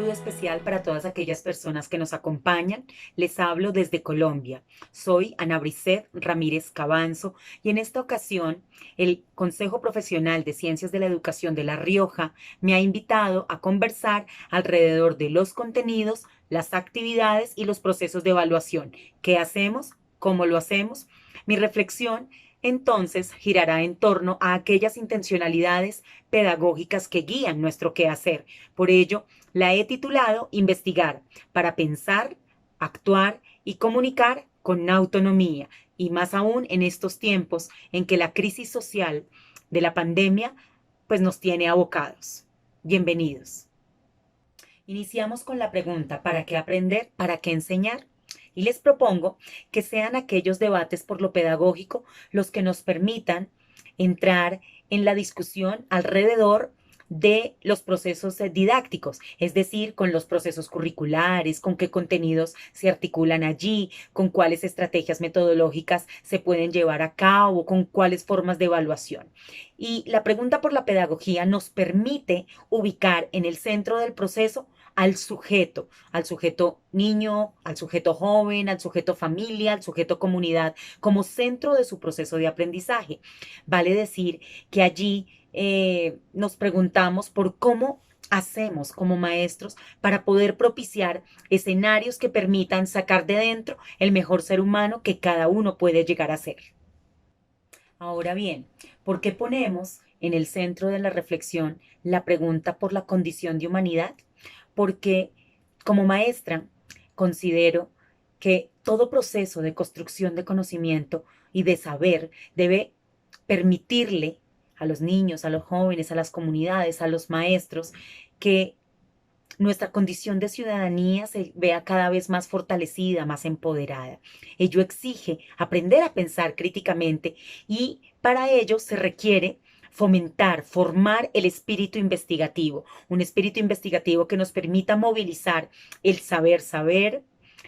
saludo especial para todas aquellas personas que nos acompañan. Les hablo desde Colombia. Soy Ana Brisset Ramírez Cabanzo y en esta ocasión el Consejo Profesional de Ciencias de la Educación de La Rioja me ha invitado a conversar alrededor de los contenidos, las actividades y los procesos de evaluación. ¿Qué hacemos? ¿Cómo lo hacemos? Mi reflexión entonces girará en torno a aquellas intencionalidades pedagógicas que guían nuestro quehacer. Por ello, la he titulado Investigar para pensar, actuar y comunicar con autonomía, y más aún en estos tiempos en que la crisis social de la pandemia pues nos tiene abocados. Bienvenidos. Iniciamos con la pregunta, ¿para qué aprender? ¿Para qué enseñar? Y les propongo que sean aquellos debates por lo pedagógico los que nos permitan entrar en la discusión alrededor de los procesos didácticos, es decir, con los procesos curriculares, con qué contenidos se articulan allí, con cuáles estrategias metodológicas se pueden llevar a cabo, con cuáles formas de evaluación. Y la pregunta por la pedagogía nos permite ubicar en el centro del proceso al sujeto niño, al sujeto joven, al sujeto familia, al sujeto comunidad, como centro de su proceso de aprendizaje. Vale decir que allí nos preguntamos por cómo hacemos como maestros para poder propiciar escenarios que permitan sacar de dentro el mejor ser humano que cada uno puede llegar a ser. Ahora bien, ¿por qué ponemos en el centro de la reflexión la pregunta por la condición de humanidad? Porque como maestra considero que todo proceso de construcción de conocimiento y de saber debe permitirle a los niños, a los jóvenes, a las comunidades, a los maestros, que nuestra condición de ciudadanía se vea cada vez más fortalecida, más empoderada. Ello exige aprender a pensar críticamente y para ello se requiere fomentar, formar el espíritu investigativo, un espíritu investigativo que nos permita movilizar el saber,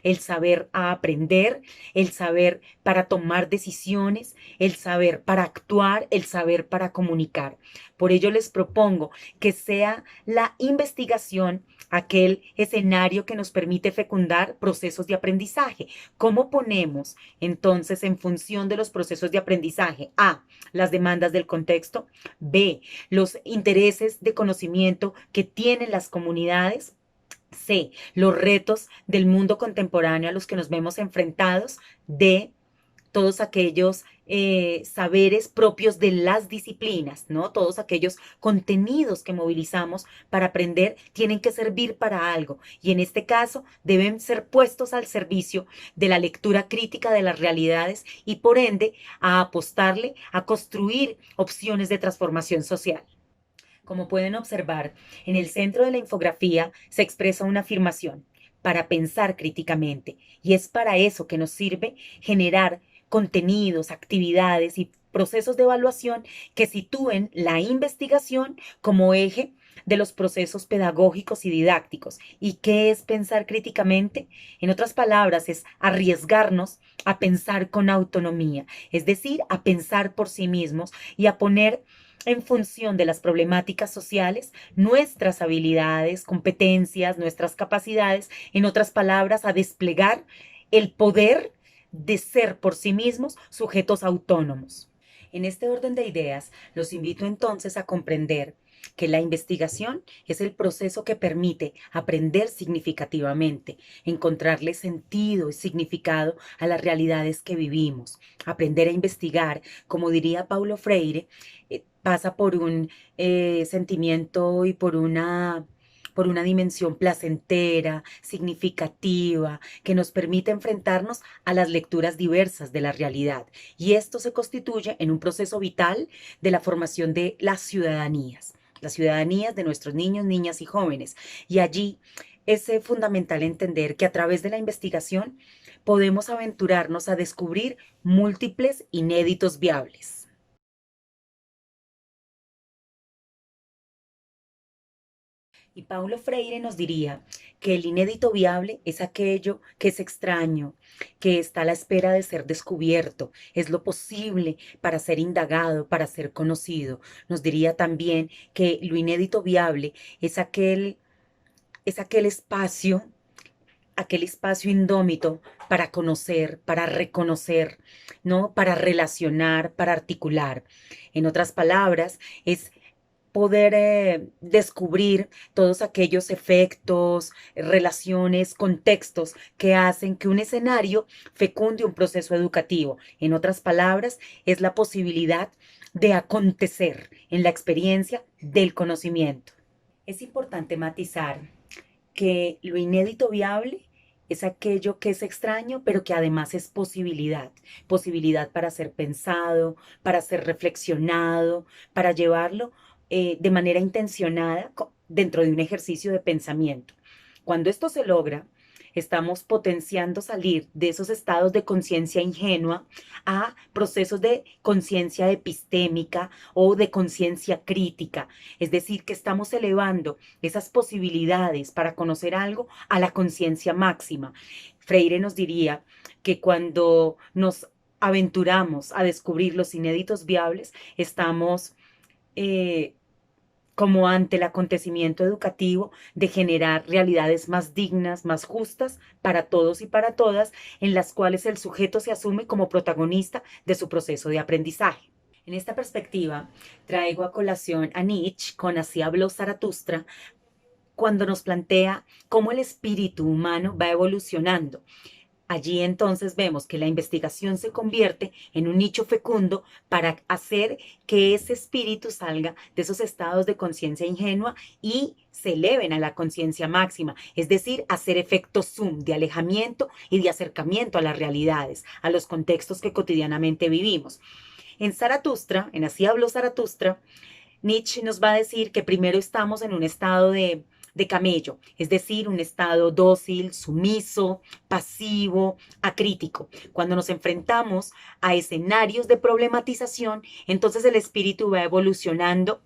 el saber a aprender, el saber para tomar decisiones, el saber para actuar, el saber para comunicar. Por ello les propongo que sea la investigación aquel escenario que nos permite fecundar procesos de aprendizaje. ¿Cómo ponemos entonces en función de los procesos de aprendizaje? A, las demandas del contexto. B, los intereses de conocimiento que tienen las comunidades. C, los retos del mundo contemporáneo a los que nos vemos enfrentados. D, todos aquellos saberes propios de las disciplinas, ¿no? Todos aquellos contenidos que movilizamos para aprender tienen que servir para algo y en este caso deben ser puestos al servicio de la lectura crítica de las realidades y por ende a apostarle a construir opciones de transformación social. Como pueden observar, en el centro de la infografía se expresa una afirmación para pensar críticamente y es para eso que nos sirve generar contenidos, actividades y procesos de evaluación que sitúen la investigación como eje de los procesos pedagógicos y didácticos. ¿Y qué es pensar críticamente? En otras palabras, es arriesgarnos a pensar con autonomía, es decir, a pensar por sí mismos y a poner en función de las problemáticas sociales, nuestras habilidades, competencias, nuestras capacidades, en otras palabras, a desplegar el poder de ser por sí mismos sujetos autónomos. En este orden de ideas, los invito entonces a comprender que la investigación es el proceso que permite aprender significativamente, encontrarle sentido y significado a las realidades que vivimos. Aprender a investigar, como diría Paulo Freire, pasa por un sentimiento y por una dimensión placentera, significativa, que nos permite enfrentarnos a las lecturas diversas de la realidad. Y esto se constituye en un proceso vital de la formación de las ciudadanías de nuestros niños, niñas y jóvenes. Y allí es fundamental entender que a través de la investigación podemos aventurarnos a descubrir múltiples inéditos viables. Y Paulo Freire nos diría que el inédito viable es aquello que es extraño, que está a la espera de ser descubierto, es lo posible para ser indagado, para ser conocido. Nos diría también que lo inédito viable es aquel es aquel espacio indómito para conocer, para reconocer, ¿no? Para relacionar, para articular. En otras palabras, es poder descubrir todos aquellos efectos, relaciones, contextos que hacen que un escenario fecunde un proceso educativo. En otras palabras, es la posibilidad de acontecer en la experiencia del conocimiento. Es importante matizar que lo inédito viable es aquello que es extraño, pero que además es posibilidad, posibilidad para ser pensado, para ser reflexionado, para llevarlo de manera intencionada dentro de un ejercicio de pensamiento. Cuando esto se logra, estamos potenciando salir de esos estados de conciencia ingenua a procesos de conciencia epistémica o de conciencia crítica. Es decir, que estamos elevando esas posibilidades para conocer algo a la conciencia máxima. Freire nos diría que cuando nos aventuramos a descubrir los inéditos viables, estamos eh, como ante el acontecimiento educativo de generar realidades más dignas, más justas para todos y para todas, en las cuales el sujeto se asume como protagonista de su proceso de aprendizaje. En esta perspectiva, traigo a colación a Nietzsche con Así habló Zaratustra, cuando nos plantea cómo el espíritu humano va evolucionando. Allí entonces vemos que la investigación se convierte en un nicho fecundo para hacer que ese espíritu salga de esos estados de conciencia ingenua y se eleven a la conciencia máxima, es decir, hacer efectos zoom de alejamiento y de acercamiento a las realidades, a los contextos que cotidianamente vivimos. En Zaratustra, en Así habló Zaratustra, Nietzsche nos va a decir que primero estamos en un estado de camello, es decir, un estado dócil, sumiso, pasivo, acrítico. Cuando nos enfrentamos a escenarios de problematización, entonces el espíritu va evolucionando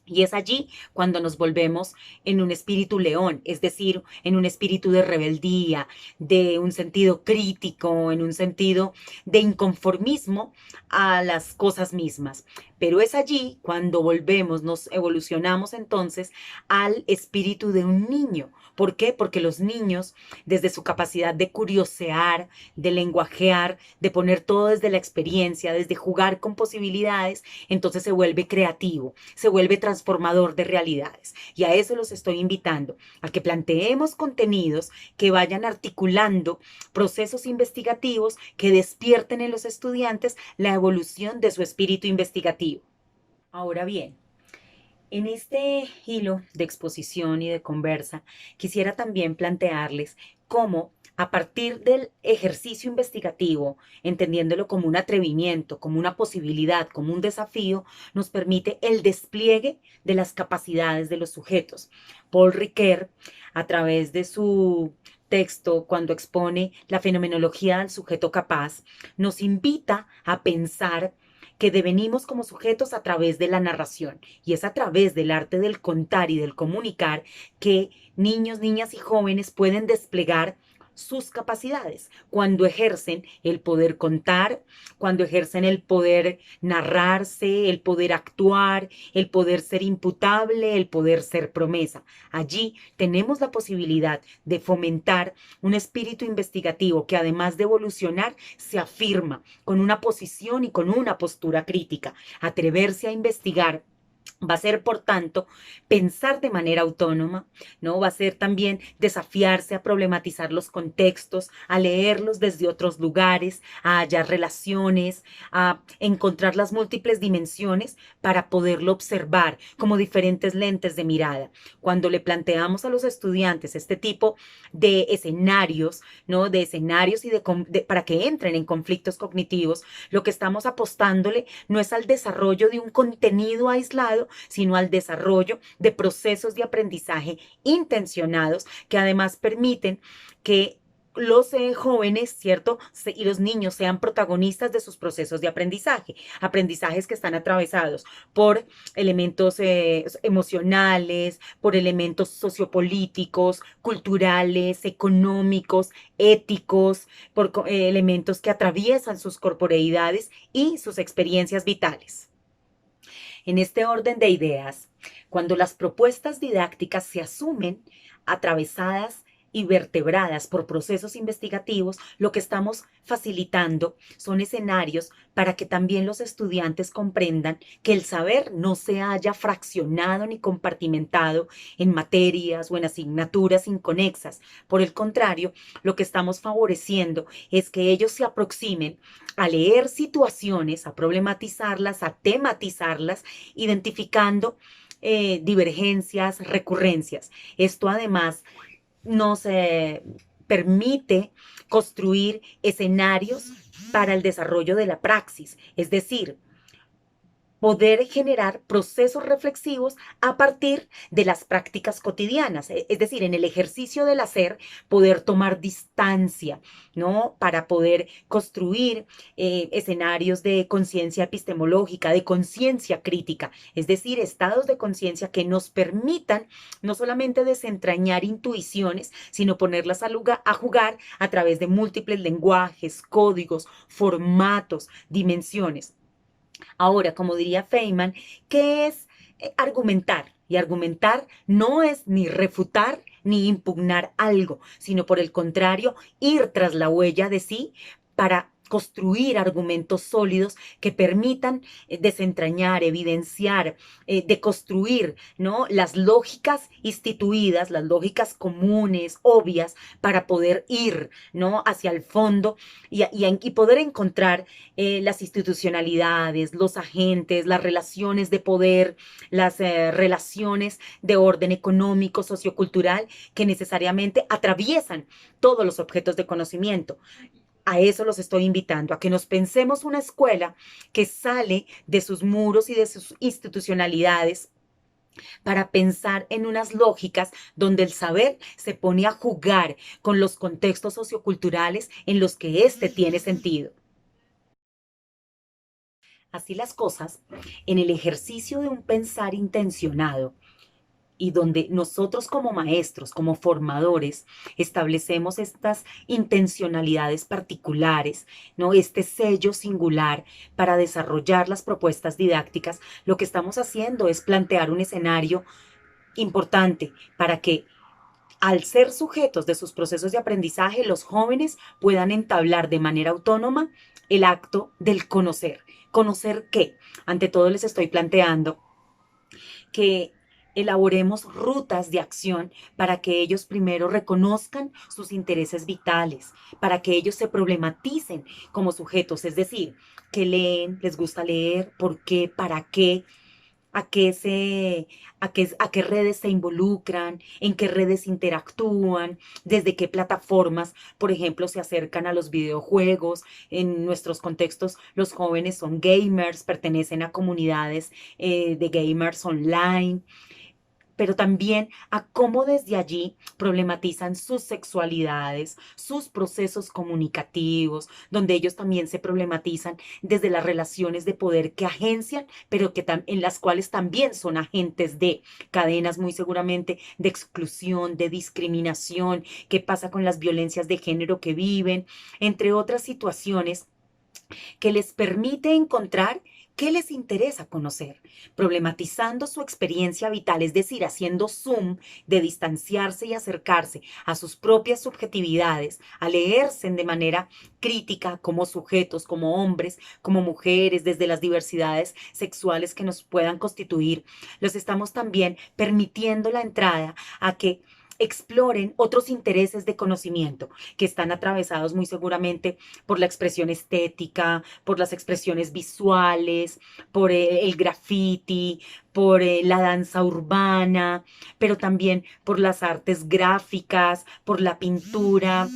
y es allí cuando nos volvemos en un espíritu león, es decir, en un espíritu de rebeldía, de un sentido crítico, en un sentido de inconformismo a las cosas mismas. Pero es allí cuando volvemos, nos evolucionamos entonces al espíritu de un niño. ¿Por qué? Porque los niños, desde su capacidad de curiosear, de lenguajear, de poner todo desde la experiencia, desde jugar con posibilidades, entonces se vuelve creativo, se vuelve transformador de realidades. Y a eso los estoy invitando, a que planteemos contenidos que vayan articulando procesos investigativos que despierten en los estudiantes la evolución de su espíritu investigativo. Ahora bien, en este hilo de exposición y de conversa, quisiera también plantearles cómo, a partir del ejercicio investigativo, entendiéndolo como un atrevimiento, como una posibilidad, como un desafío, nos permite el despliegue de las capacidades de los sujetos. Paul Ricoeur, a través de su texto, cuando expone la fenomenología del sujeto capaz, nos invita a pensar que devenimos como sujetos a través de la narración y es a través del arte del contar y del comunicar que niños, niñas y jóvenes pueden desplegar sus capacidades cuando ejercen el poder contar, cuando ejercen el poder narrarse, el poder actuar, el poder ser imputable, el poder ser promesa. Allí tenemos la posibilidad de fomentar un espíritu investigativo que además de evolucionar se afirma con una posición y con una postura crítica. Atreverse a investigar va a ser, por tanto, pensar de manera autónoma, ¿no? Va a ser también desafiarse a problematizar los contextos, a leerlos desde otros lugares, a hallar relaciones, a encontrar las múltiples dimensiones para poderlo observar como diferentes lentes de mirada. Cuando le planteamos a los estudiantes este tipo de escenarios, ¿no? De escenarios y para que entren en conflictos cognitivos, lo que estamos apostándole no es al desarrollo de un contenido aislado, sino al desarrollo de procesos de aprendizaje intencionados que además permiten que los jóvenes, ¿cierto? Y los niños sean protagonistas de sus procesos de aprendizaje, aprendizajes que están atravesados por elementos emocionales, por elementos sociopolíticos, culturales, económicos, éticos, por elementos que atraviesan sus corporeidades y sus experiencias vitales. En este orden de ideas, cuando las propuestas didácticas se asumen atravesadas y vertebradas por procesos investigativos, lo que estamos facilitando son escenarios para que también los estudiantes comprendan que el saber no se haya fraccionado ni compartimentado en materias o en asignaturas inconexas. Por el contrario, lo que estamos favoreciendo es que ellos se aproximen a leer situaciones, a problematizarlas, a tematizarlas, identificando divergencias, recurrencias. Esto además nos permite construir escenarios para el desarrollo de la praxis, es decir, poder generar procesos reflexivos a partir de las prácticas cotidianas, es decir, en el ejercicio del hacer, poder tomar distancia, ¿no? Para poder construir escenarios de conciencia epistemológica, de conciencia crítica, es decir, estados de conciencia que nos permitan no solamente desentrañar intuiciones, sino ponerlas a jugar a través de múltiples lenguajes, códigos, formatos, dimensiones. Ahora, como diría Feynman, ¿qué es argumentar? Y argumentar no es ni refutar ni impugnar algo, sino por el contrario, ir tras la huella de sí para construir argumentos sólidos que permitan desentrañar, evidenciar, deconstruir, ¿no? Las lógicas instituidas, las lógicas comunes, obvias, para poder ir, ¿no? Hacia el fondo y poder encontrar las institucionalidades, los agentes, las relaciones de poder, las relaciones de orden económico, sociocultural, que necesariamente atraviesan todos los objetos de conocimiento. A eso los estoy invitando, a que nos pensemos una escuela que sale de sus muros y de sus institucionalidades para pensar en unas lógicas donde el saber se pone a jugar con los contextos socioculturales en los que éste tiene sentido. Así las cosas, en el ejercicio de un pensar intencionado, y donde nosotros como maestros, como formadores, establecemos estas intencionalidades particulares, ¿no? Este sello singular para desarrollar las propuestas didácticas, lo que estamos haciendo es plantear un escenario importante para que al ser sujetos de sus procesos de aprendizaje, los jóvenes puedan entablar de manera autónoma el acto del conocer. ¿Conocer qué? Ante todo les estoy planteando que elaboremos rutas de acción para que ellos primero reconozcan sus intereses vitales, para que ellos se problematicen como sujetos, es decir, que leen, les gusta leer, por qué, para qué, a qué redes se involucran, en qué redes interactúan, desde qué plataformas, por ejemplo, se acercan a los videojuegos. En nuestros contextos, los jóvenes son gamers, pertenecen a comunidades de gamers online, pero también a cómo desde allí problematizan sus sexualidades, sus procesos comunicativos, donde ellos también se problematizan desde las relaciones de poder que agencian, pero que en las cuales también son agentes de cadenas muy seguramente de exclusión, de discriminación, qué pasa con las violencias de género que viven, entre otras situaciones que les permite encontrar qué les interesa conocer, problematizando su experiencia vital, es decir, haciendo zoom de distanciarse y acercarse a sus propias subjetividades, a leerse de manera crítica como sujetos, como hombres, como mujeres, desde las diversidades sexuales que nos puedan constituir. Los estamos también permitiendo la entrada a que exploren otros intereses de conocimiento que están atravesados muy seguramente por la expresión estética, por las expresiones visuales, por el graffiti, por la danza urbana, pero también por las artes gráficas, por la pintura.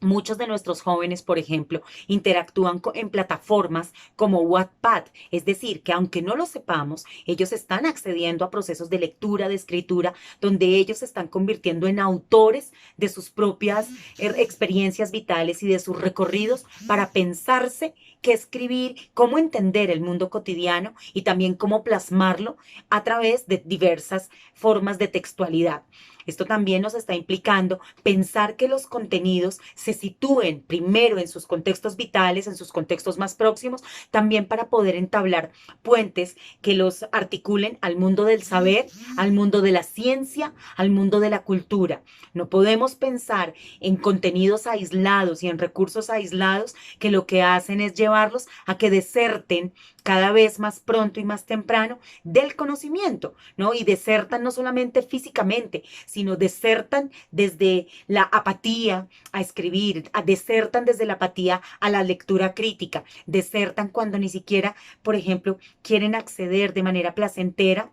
Muchos de nuestros jóvenes, por ejemplo, interactúan en plataformas como Wattpad, es decir, que aunque no lo sepamos, ellos están accediendo a procesos de lectura, de escritura, donde ellos se están convirtiendo en autores de sus propias experiencias vitales y de sus recorridos para pensarse qué escribir, cómo entender el mundo cotidiano y también cómo plasmarlo a través de diversas formas de textualidad. Esto también nos está implicando pensar que los contenidos se sitúen primero en sus contextos vitales, en sus contextos más próximos, también para poder entablar puentes que los articulen al mundo del saber, al mundo de la ciencia, al mundo de la cultura. No podemos pensar en contenidos aislados y en recursos aislados que lo que hacen es llevarlos a que deserten cada vez más pronto y más temprano del conocimiento, ¿no? Y desertan no solamente físicamente, sino desertan desde la apatía a escribir, desertan desde la apatía a la lectura crítica, desertan cuando ni siquiera, por ejemplo, quieren acceder de manera placentera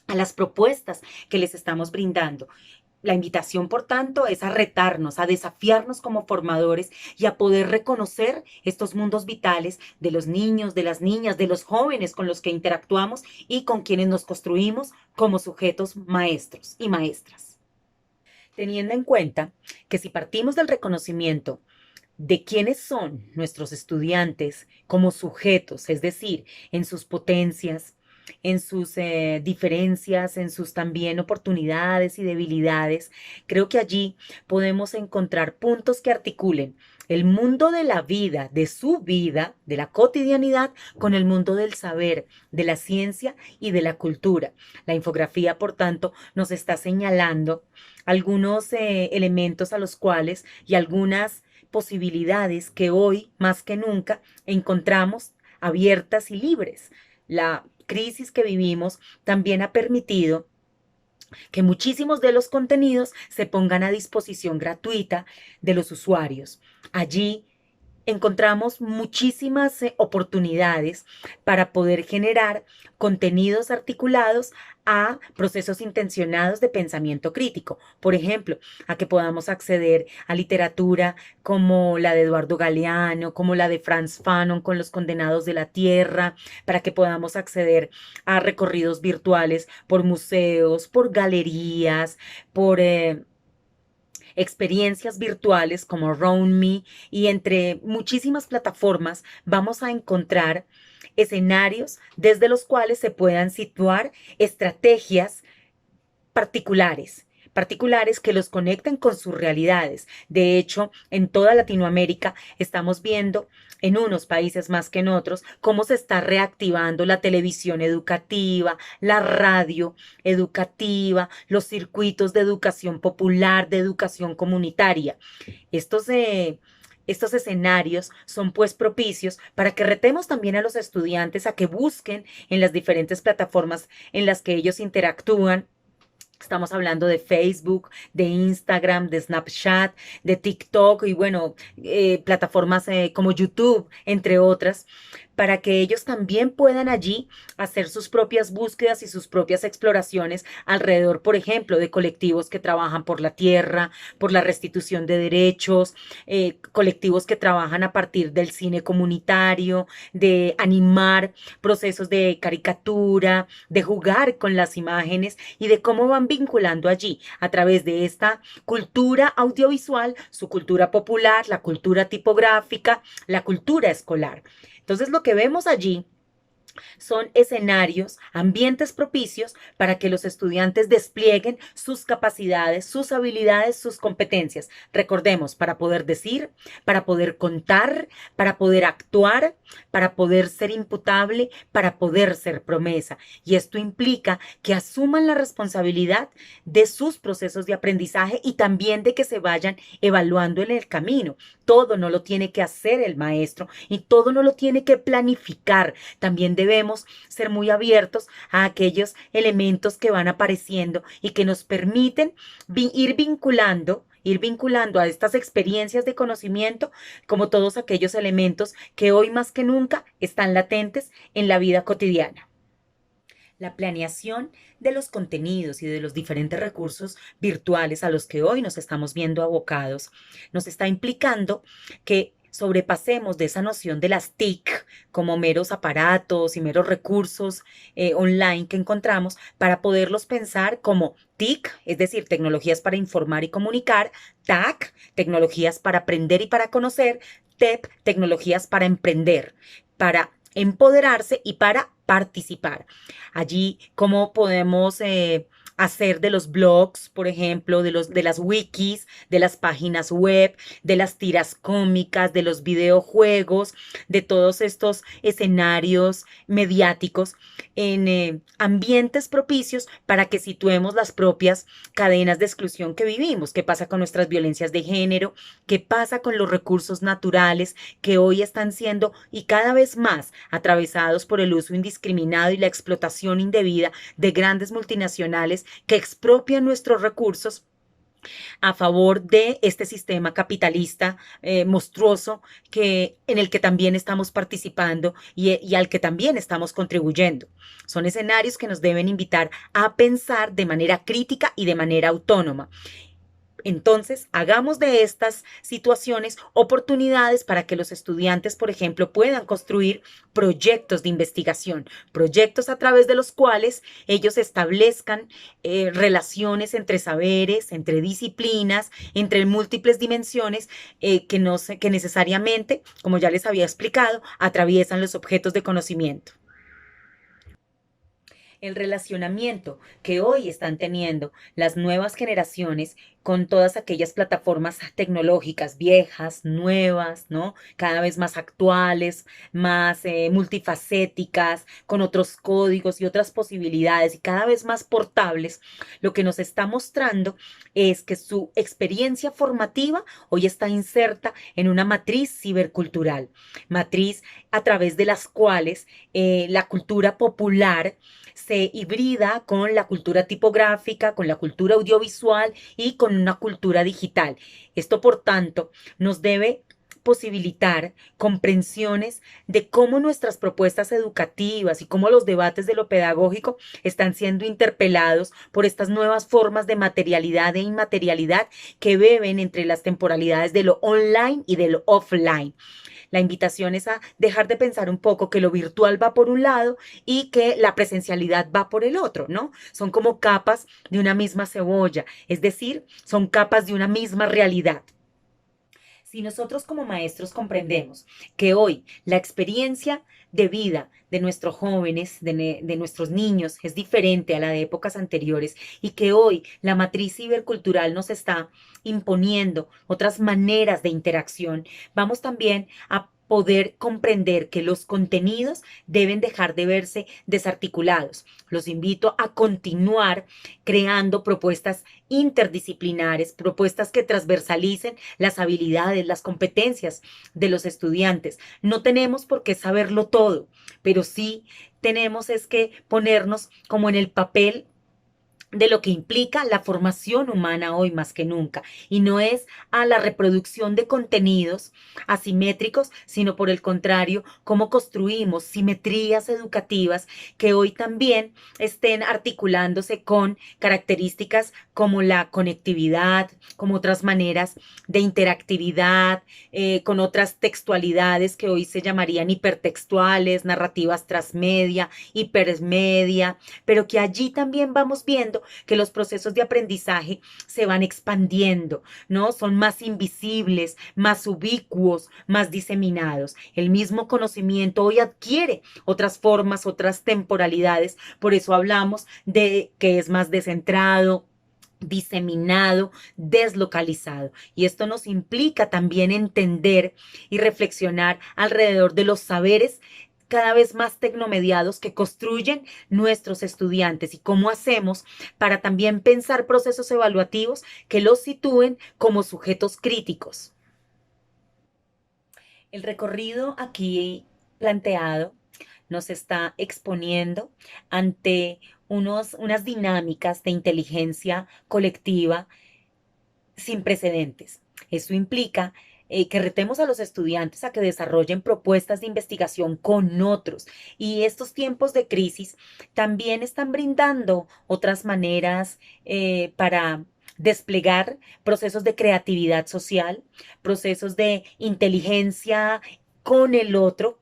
a las propuestas que les estamos brindando. La invitación, por tanto, es a retarnos, a desafiarnos como formadores y a poder reconocer estos mundos vitales de los niños, de las niñas, de los jóvenes con los que interactuamos y con quienes nos construimos como sujetos maestros y maestras. Teniendo en cuenta que si partimos del reconocimiento de quiénes son nuestros estudiantes como sujetos, es decir, en sus potencias, en sus diferencias, en sus también oportunidades y debilidades, creo que allí podemos encontrar puntos que articulen el mundo de la vida, de su vida, de la cotidianidad, con el mundo del saber, de la ciencia y de la cultura. La infografía, por tanto, nos está señalando algunos elementos a los cuales y algunas posibilidades que hoy, más que nunca, encontramos abiertas y libres. La crisis que vivimos también ha permitido que muchísimos de los contenidos se pongan a disposición gratuita de los usuarios. Allí encontramos muchísimas oportunidades para poder generar contenidos articulados a procesos intencionados de pensamiento crítico. Por ejemplo, a que podamos acceder a literatura como la de Eduardo Galeano, como la de Frantz Fanon con Los Condenados de la Tierra, para que podamos acceder a recorridos virtuales por museos, por galerías, por experiencias virtuales como RoundMe y entre muchísimas plataformas vamos a encontrar escenarios desde los cuales se puedan situar estrategias particulares que los conecten con sus realidades. De hecho, en toda Latinoamérica estamos viendo en unos países más que en otros cómo se está reactivando la televisión educativa, la radio educativa, los circuitos de educación popular, de educación comunitaria. Estos escenarios son pues propicios para que retemos también a los estudiantes a que busquen en las diferentes plataformas en las que ellos interactúan. Estamos hablando de Facebook, de Instagram, de Snapchat, de TikTok y bueno, plataformas como YouTube, entre otras, para que ellos también puedan allí hacer sus propias búsquedas y sus propias exploraciones alrededor, por ejemplo, de colectivos que trabajan por la tierra, por la restitución de derechos, colectivos que trabajan a partir del cine comunitario, de animar procesos de caricatura, de jugar con las imágenes y de cómo van vinculando allí a través de esta cultura audiovisual, su cultura popular, la cultura tipográfica, la cultura escolar. Entonces lo que vemos allí son escenarios, ambientes propicios para que los estudiantes desplieguen sus capacidades, sus habilidades, sus competencias. Recordemos, para poder decir, para poder contar, para poder actuar, para poder ser imputable, para poder ser promesa. Y esto implica que asuman la responsabilidad de sus procesos de aprendizaje y también de que se vayan evaluando en el camino. Todo no lo tiene que hacer el maestro y todo no lo tiene que planificar. También debemos ser muy abiertos a aquellos elementos que van apareciendo y que nos permiten ir vinculando a estas experiencias de conocimiento como todos aquellos elementos que hoy más que nunca están latentes en la vida cotidiana. La planeación de los contenidos y de los diferentes recursos virtuales a los que hoy nos estamos viendo abocados nos está implicando que sobrepasemos de esa noción de las TIC como meros aparatos y meros recursos online que encontramos para poderlos pensar como TIC, es decir, tecnologías para informar y comunicar, TAC, tecnologías para aprender y para conocer, TEP, Tecnologías para Emprender, para empoderarse y para participar. Allí, cómo podemos hacer de los blogs, por ejemplo, de las wikis, de las páginas web, de las tiras cómicas, de los videojuegos, de todos estos escenarios mediáticos en ambientes propicios para que situemos las propias cadenas de exclusión que vivimos. ¿Qué pasa con nuestras violencias de género? ¿Qué pasa con los recursos naturales que hoy están siendo y cada vez más atravesados por el uso indiscriminado y la explotación indebida de grandes multinacionales que expropian nuestros recursos a favor de este sistema capitalista monstruoso en el que también estamos participando y al que también estamos contribuyendo? Son escenarios que nos deben invitar a pensar de manera crítica y de manera autónoma. Entonces, hagamos de estas situaciones oportunidades para que los estudiantes, por ejemplo, puedan construir proyectos de investigación, proyectos a través de los cuales ellos establezcan relaciones entre saberes, entre disciplinas, entre múltiples dimensiones que necesariamente, como ya les había explicado, atraviesan los objetos de conocimiento. El relacionamiento que hoy están teniendo las nuevas generaciones con todas aquellas plataformas tecnológicas viejas, nuevas, ¿no? Cada vez más actuales, más multifacéticas, con otros códigos y otras posibilidades y cada vez más portables, lo que nos está mostrando es que su experiencia formativa hoy está inserta en una matriz cibercultural, matriz a través de las cuales la cultura popular se hibrida con la cultura tipográfica, con la cultura audiovisual y con una cultura digital. Esto, por tanto, nos debe posibilitar comprensiones de cómo nuestras propuestas educativas y cómo los debates de lo pedagógico están siendo interpelados por estas nuevas formas de materialidad e inmaterialidad que beben entre las temporalidades de lo online y de lo offline. La invitación es a dejar de pensar un poco que lo virtual va por un lado y que la presencialidad va por el otro, ¿no? Son como capas de una misma cebolla, es decir, son capas de una misma realidad. Si nosotros como maestros comprendemos que hoy la experiencia de vida de nuestros jóvenes, de nuestros niños, es diferente a la de épocas anteriores y que hoy la matriz cibercultural nos está imponiendo otras maneras de interacción, vamos también a poder comprender que los contenidos deben dejar de verse desarticulados. Los invito a continuar creando propuestas interdisciplinares, propuestas que transversalicen las habilidades, las competencias de los estudiantes. No tenemos por qué saberlo todo, pero sí tenemos es que ponernos como en el papel de lo que implica la formación humana hoy más que nunca. Y no es a la reproducción de contenidos asimétricos, sino por el contrario, cómo construimos simetrías educativas que hoy también estén articulándose con características como la conectividad, como otras maneras de interactividad, con otras textualidades que hoy se llamarían hipertextuales, narrativas transmedia, hipermedia, pero que allí también vamos viendo que los procesos de aprendizaje se van expandiendo, ¿no? Son más invisibles, más ubicuos, más diseminados. El mismo conocimiento hoy adquiere otras formas, otras temporalidades, por eso hablamos de que es más descentrado, diseminado, deslocalizado. Y esto nos implica también entender y reflexionar alrededor de los saberes cada vez más tecnomediados que construyen nuestros estudiantes y cómo hacemos para también pensar procesos evaluativos que los sitúen como sujetos críticos. El recorrido aquí planteado nos está exponiendo ante unas dinámicas de inteligencia colectiva sin precedentes. Esto implica que retemos a los estudiantes a que desarrollen propuestas de investigación con otros. Y estos tiempos de crisis también están brindando otras maneras para desplegar procesos de creatividad social, procesos de inteligencia con el otro,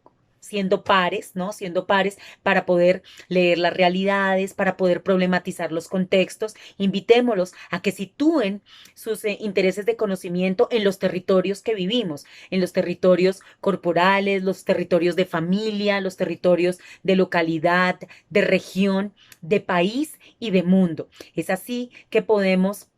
siendo pares, ¿no? Siendo pares para poder leer las realidades, para poder problematizar los contextos. Invitémoslos a que sitúen sus intereses de conocimiento en los territorios que vivimos, en los territorios corporales, los territorios de familia, los territorios de localidad, de región, de país y de mundo. Es así que podemos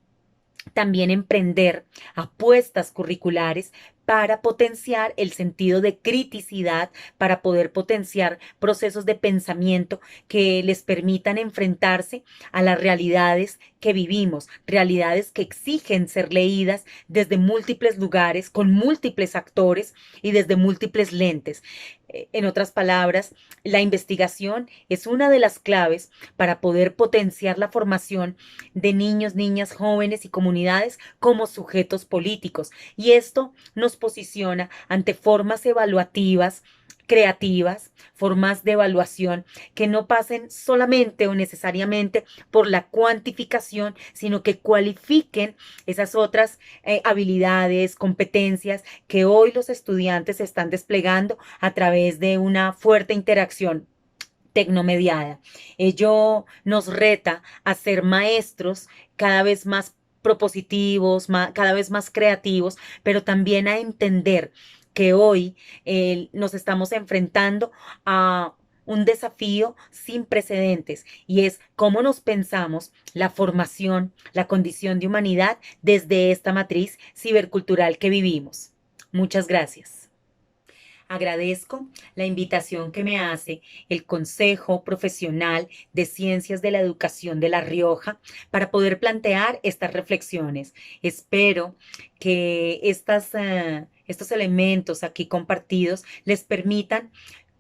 también emprender apuestas curriculares para potenciar el sentido de criticidad, para poder potenciar procesos de pensamiento que les permitan enfrentarse a las realidades que vivimos, realidades que exigen ser leídas desde múltiples lugares, con múltiples actores y desde múltiples lentes. En otras palabras, la investigación es una de las claves para poder potenciar la formación de niños, niñas, jóvenes y comunidades como sujetos políticos. Y esto nos posiciona ante formas evaluativas, creativas, formas de evaluación que no pasen solamente o necesariamente por la cuantificación, sino que cualifiquen esas otras habilidades, competencias que hoy los estudiantes están desplegando a través de una fuerte interacción tecnomediada. Ello nos reta a ser maestros cada vez más propositivos, cada vez más creativos, pero también a entender que hoy nos estamos enfrentando a un desafío sin precedentes y es cómo nos pensamos la formación, la condición de humanidad desde esta matriz cibercultural que vivimos. Muchas gracias. Agradezco la invitación que me hace el Consejo Profesional de Ciencias de la Educación de La Rioja para poder plantear estas reflexiones. Espero que estos elementos aquí compartidos les permitan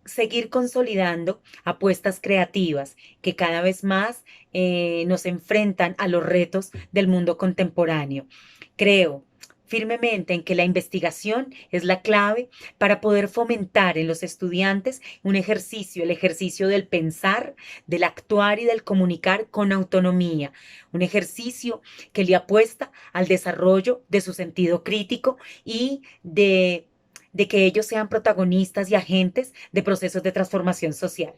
seguir consolidando apuestas creativas que cada vez más nos enfrentan a los retos del mundo contemporáneo. Creo firmemente en que la investigación es la clave para poder fomentar en los estudiantes un ejercicio, el ejercicio del pensar, del actuar y del comunicar con autonomía, un ejercicio que le apuesta al desarrollo de su sentido crítico y de que ellos sean protagonistas y agentes de procesos de transformación social.